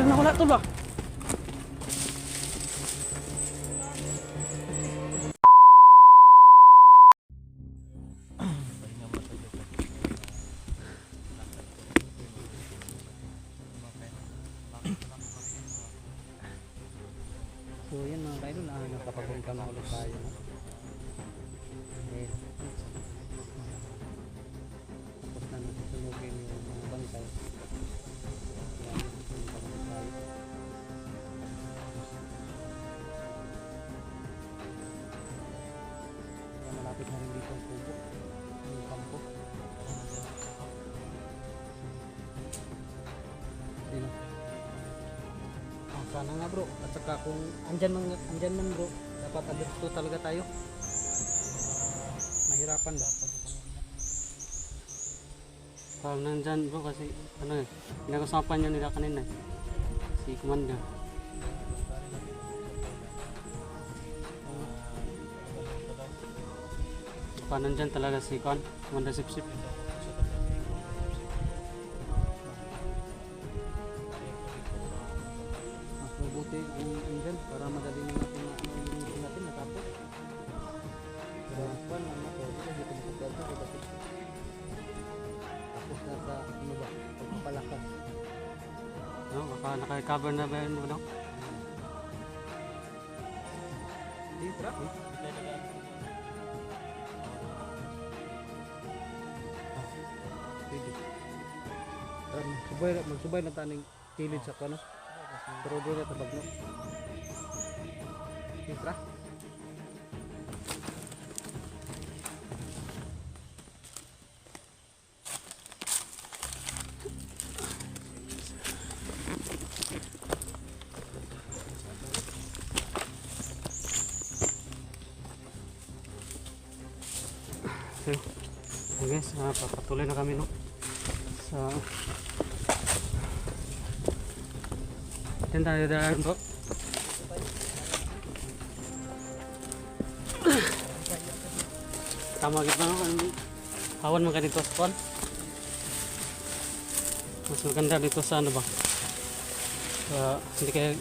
biglang nawala tol ba? So yan mga kaidol, nakapag-welcome na ulit tayo, no? Okay. Tapos na nasusunugin yung mga bangkay. Yan, nakapag tayo. Kaya malapit na rin dito ang kubo, yung kampo. Sino? Sana nga bro, at saka kung andyan man bro, dapat alerto talaga tayo. Mahirapan ba? Parang nandyan bro kasi ano eh, pinag-usapan niya nila kanina eh, si Commander. Baka nandyan talaga si Commander Sip-Sip. Mabuti yung engine para madali na natin yung engine natin natapos. Pero pa naman ako dito magkakaroon kasi tapos na sa ano ba pagpapalakas. No, baka naka-recover na ba yun no? Di tra? Magsubay na taning kilid sa kano. Pero doon na tabag no. Tira. So guys, papatuloy na kami no. Sa yan tayo daan bro. Tama kita no, hawan man ka dito sa pond. Mas maganda dito sa ano ba? Hindi kaya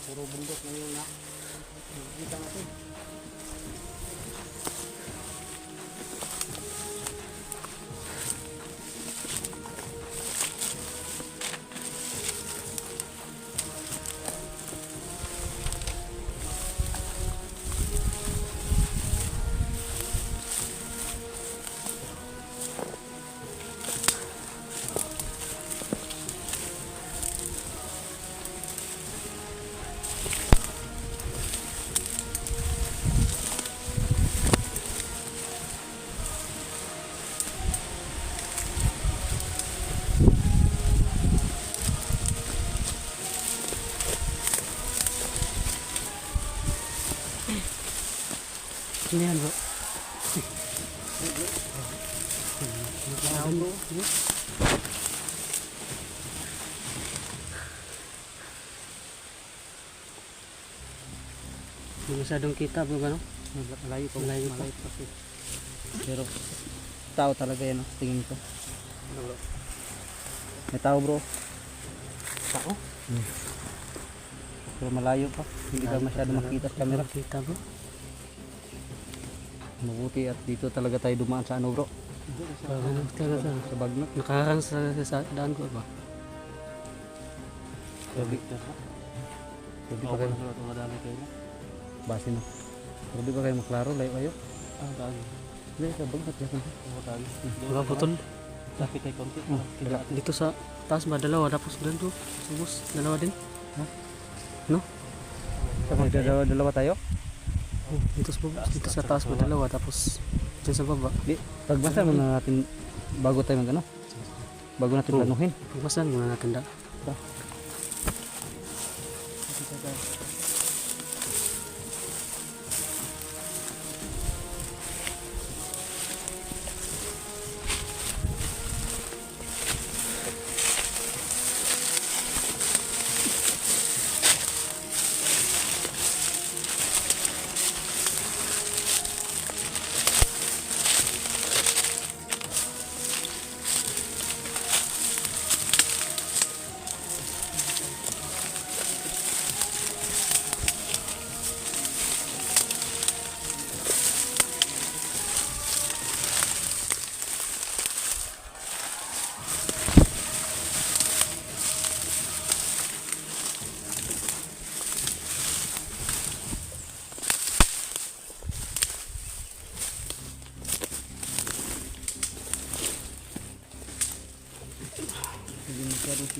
puro bundok ngayon na nakikita natin. Ini yan bro. Hindi masyadong kita bro ba no? Malayo pa. Pero tao talaga yan no? Tingin ko. May tao bro. Tao? Pero malayo pa. Hindi ka masyadong makita sa camera. Kita bro. Mabuti at dito talaga tayo dumaan sa ano bro? Sa Bagnot. Nakaharang sa daan ko ba? Pwede pa kayo base no? Pwede pa kayo maklaro? Layo kayo? Hindi, sa Bagnot yan. Mga putol. Lapit tayo konti. Dito sa taas ba? Dalawa. Tapos doon to. Subos. Dalawa din. No? Dalawa tayo? Dito sa taas ba dalawa tapos dyan sa baba. Pagbasa muna natin bago tayo mag ano. Bago natin planuhin. Pagbasa muna natin da.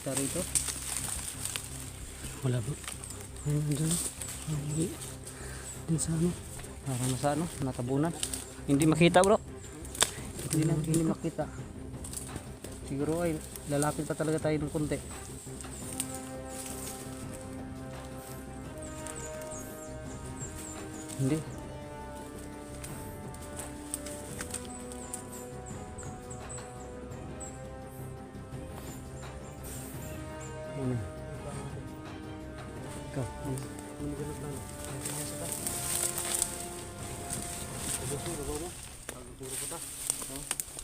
makita rito. Wala bro. Ayun dyan. Hindi. Din sa ano. Parang nasa ano, natabunan. Hindi makita bro. Hindi makita. Siguro ay lalapit pa talaga tayo ng konti. Hindi. Ano? Ikaw.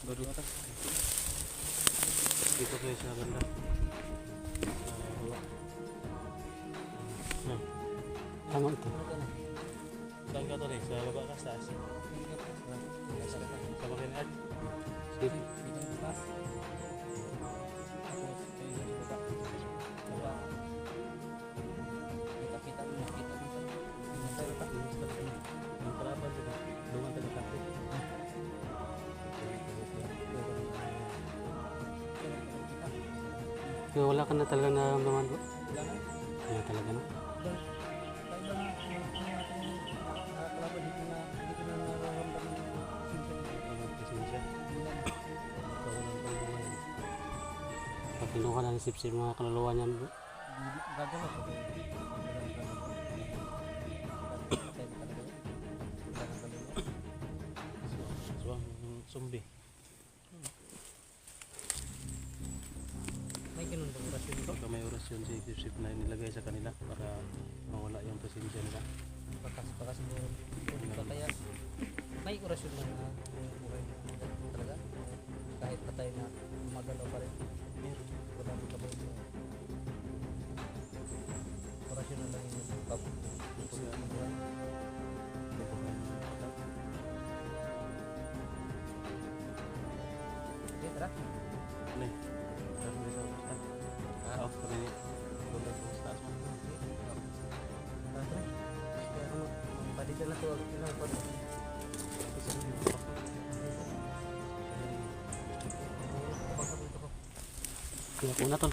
Baru atas. Dito kayo sa banda. Tama ito. Saan ka to rin? Sa baba ka sa taas? Sa bakin art? Sige. Kaya wala ka na talaga nararamdaman bro? Wala talaga no? Pag kinuha na ng sip-sip mga kaluluwa niyan bro? Zombie. May ganun bang orasyon ito? Pagka may orasyon si sip-sip na nilagay sa kanila para mawala yung presensya nila. Baka siguro kaya may orasyon na buhay talaga kahit patay na magalaw pa rin. Wala mo kapag orasyon na lang yung pagpupunan. Okay, tara. Ano eh? Tara mo dito. Oo, kami ni. Tulad mo sa taas mo. Tara. Padita na to. Ilang pa. Kaya po na tol.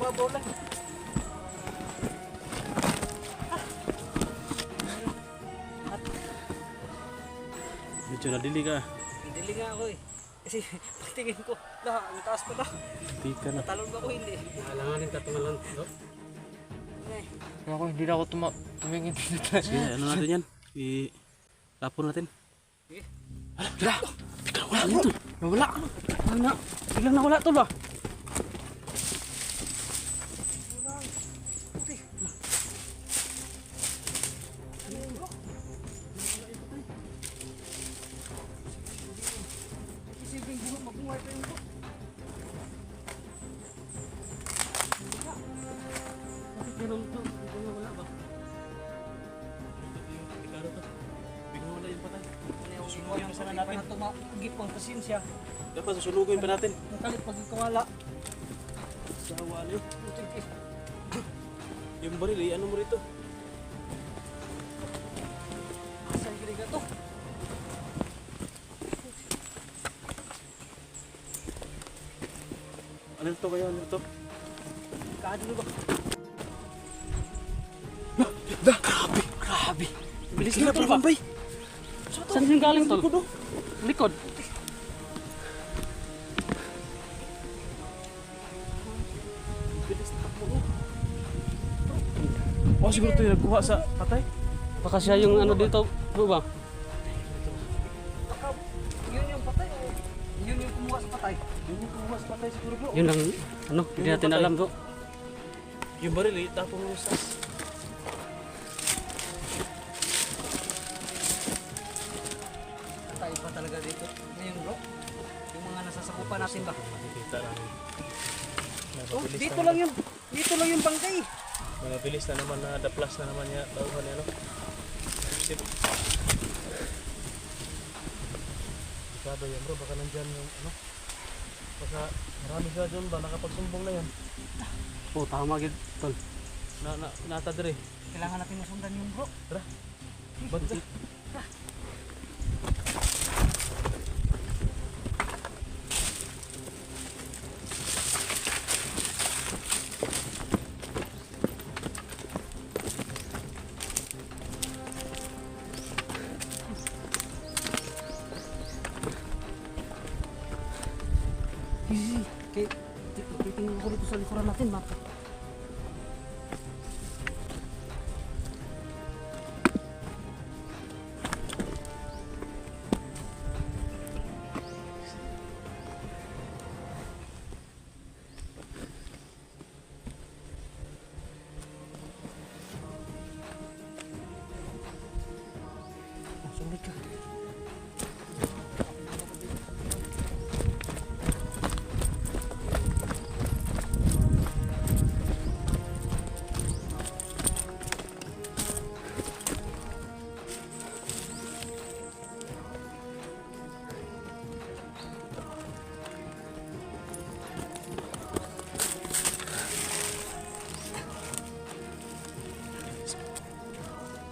babaw lang. Medyo nadili ka. Dili nga ako eh. Kasi pagtingin ko, ang taas pa na. Di ka na. Talon ba ko hindi? Alanganin ka tumalon. No? Eh, Ako, hindi na ako tumingin. Sige, ano natin yan? Tapon natin. Sige. Hala! Biglang wala dito. Nawala. Ano? Biglang nawala to ba? isipin ko mabuhay pa yung bro. Bakit gano'n to? Biglang nawala ba? Biglang wala yung patay. Yung sana natin tumagip ang pasensya. Dapat susunugin pa natin. Ang kalit pag ikawala. Sa wali. Yung baril, ano mo rito? Asa yung giniga to? Ano ito kaya? Ano ito? Kaano ba? Grabe! Grabe. Bilis Sila na to pa ba? bay! Saan yung galing tol? Likod. Bilis na takbo ko. Oh, siguro ito yung nagkuha sa patay. Baka siya yung ano dito. Ano ba? Baka yun yung patay o yun yung kumuha sa patay? Yung kumuha sa patay siguro bro. Yun ang ano, hindi natin patay. alam bro. Yung baril, tapong mo sa... Patay pa talaga dito. Ngayon bro, yung mga nasasakupan natin ba? Makikita namin. Oh, dito lang yung bangkay. Mga bilis na naman na daplas na naman niya. Tauhan niya, no? Sip. Delikado yan bro, baka nandyan yung ano. Baka marami sila dyan ba, nakapagsumbong na yan. Oh, tama gid tol. Natadre. Kailangan natin masundan yung bro. Tara. Ba't ka? Easy. Okay. Titingin ko dito sa likuran natin, mapa. Sulit ka.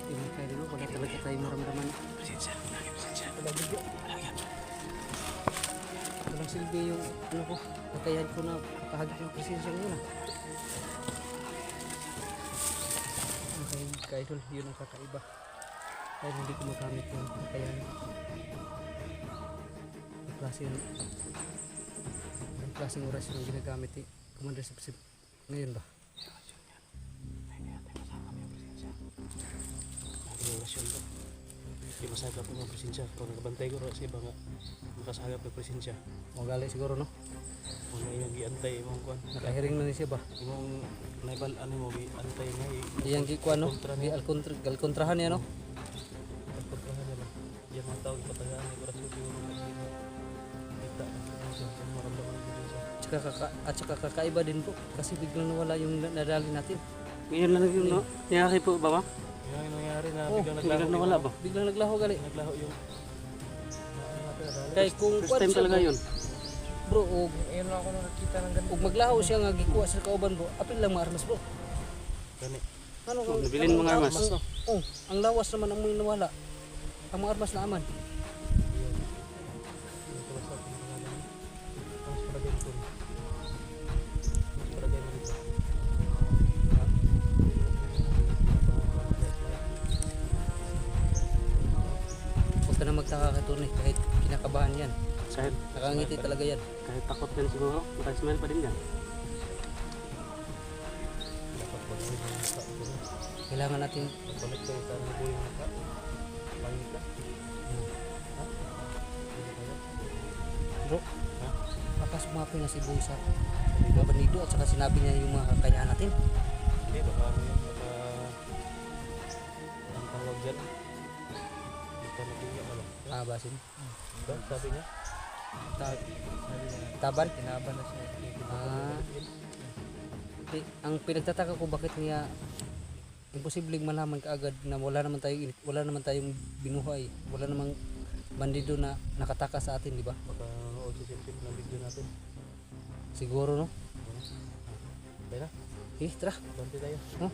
Tingnan tayo dulu, wala talaga tayo maramdaman. Presensya. Lagi presensya. Walang silbi yung ano ko, kakayahan ko na makahagip yung presensya ngayon. Okay, ka-idol, yun ang kakaiba. Dahil hindi ko magamit yung kakayahan. Ang klaseng oras yung ginagamit eh. Commander Sip ngayon ba? Yung orasyon ko. Di masagap ng presensya. Kung nagabantay ko kasi ba nga makasagap ng presensya. Magali siguro no? Kung na yung giantay imong kuan. Nakahiring na ni siya ba? Imong naibal ano mo giantay nga Iyang gikuan no? kontra Di niya. alkontrahan niya no? Pagkontrahan niya ba? Yung mga tao ipatagaan ng orasyon siguro nga sila. Kita ang presensya. Kung maramdaman ng presensya. At saka kakaiba din po kasi biglang nawala yung nadali natin. Ngayon lang yung no, nangyari po ba ba? Yung nangyari na Oh, biglang Biglang nawala ba? Biglang naglaho gali. Naglaho yung Kay kung First kuwan time siya, talaga yun. bro, og ayun lang ako nakakita ng ganito. Og maglaho siya nga gikuha sa kauban bro. Apil lang mga armas bro. Gani. Ano Oh, nabilin mga armas. Oh, ang lawas naman ang mga nawala. Ang mga armas na aman. magtataka kay Tony kahit kinakabahan yan. Kahit, Nakangiti talaga yan. kahit takot yan siguro, nakasmile pa din yan. Dapat balik yung mukha ko. Kailangan natin Balik kayo sa ano yung mukha. Pangit ka. Ha? Hindi kaya? bro. Ha? Baka sumapi na si Boy sa Banido at saka sinabi niya yung mga kakayahan natin. Hindi, baka ano yan, baka ang tawag dyan. Hindi ka nakiya mo lang. Basin. Diba? Sabi niya? Taban? Tinaban na siya. Ang pinagtataka ko bakit niya imposibleng malaman kaagad na wala naman tayong binuhay. Wala namang bandido na nakataka sa atin, di ba? Baka OCCP ng video natin. Siguro, no? Kaya na, Tara. bante tayo. Oh,